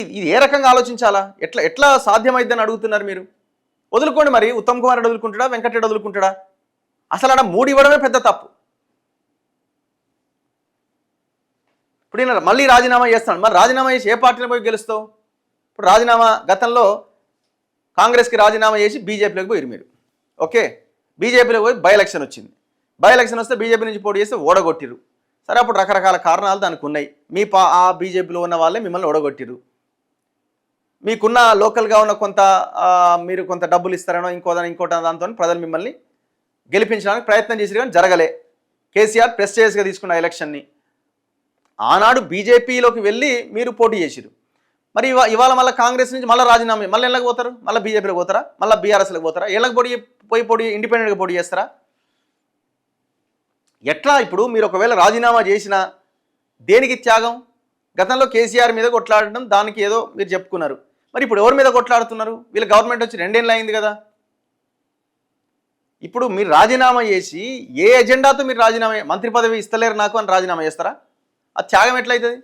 ఇది ఏ రకంగా ఆలోచించాలా? ఎట్లా ఎట్లా సాధ్యమైద్దని అడుగుతున్నారు మీరు? వదులుకోండి మరి. ఉత్తమ్ కుమార్ రెడ్డి వదులుకుంటాడా? వెంకటరెడ్డి వదులుకుంటాడా? అసలు ఆడ 3 ఇవ్వడమే పెద్ద తప్పు. ఇప్పుడు ఈయన మళ్ళీ రాజీనామా చేస్తాడు. మరి రాజీనామా చేసి ఏ పార్టీలో పోయి గెలుస్తావు? ఇప్పుడు రాజీనామా గతంలో కాంగ్రెస్కి రాజీనామా చేసి బీజేపీలోకి పోయారు మీరు. ఓకే, బీజేపీలోకి పోయి బై ఎలక్షన్ వచ్చింది. బై ఎలక్షన్ వస్తే బీజేపీ నుంచి పోటీ చేస్తే ఓడగొట్టిరు. సరే, అప్పుడు రకరకాల కారణాలు దానికి ఉన్నాయి. ఆ బీజేపీలో ఉన్న వాళ్ళే మిమ్మల్ని ఓడగొట్టిరు. మీకున్న లోకల్గా ఉన్న కొంత మీరు కొంత డబ్బులు ఇస్తారనో ఇంకోటి దాంతో ప్రజలు మిమ్మల్ని గెలిపించడానికి ప్రయత్నం చేసిరు, కానీ జరగలే. కేసీఆర్ ప్రెస్టేజ్గా తీసుకున్న ఎలక్షన్ని ఆనాడు బీజేపీలోకి వెళ్ళి మీరు పోటీ చేసిరు. మరి ఇవాళ మళ్ళీ కాంగ్రెస్ నుంచి మళ్ళీ రాజీనామా, మళ్ళీ ఎళ్ళకి పోతారు? మళ్ళీ బీజేపీలోకి పోతారా? మళ్ళీ బీఆర్ఎస్లోకి పోతారా? ఏళ్ళకి పోయి ఇండిపెండెంట్గా పోటీ చేస్తారా? ఎట్లా? ఇప్పుడు మీరు ఒకవేళ రాజీనామా చేసినా దేనికి త్యాగం? గతంలో కేసీఆర్ మీద కొట్లాడడం దానికి ఏదో మీరు చెప్పుకున్నారు. మరి ఇప్పుడు ఎవరి మీద కొట్లాడుతున్నారు? వీళ్ళ గవర్నమెంట్ వచ్చి 2 ఏళ్ళు అయింది కదా. ఇప్పుడు మీరు రాజీనామా చేసి ఏ ఎజెండాతో మీరు మంత్రి పదవి ఇస్తలేరు నాకు అని రాజీనామా చేస్తారా? ఆ త్యాగం ఎట్లయితుంది?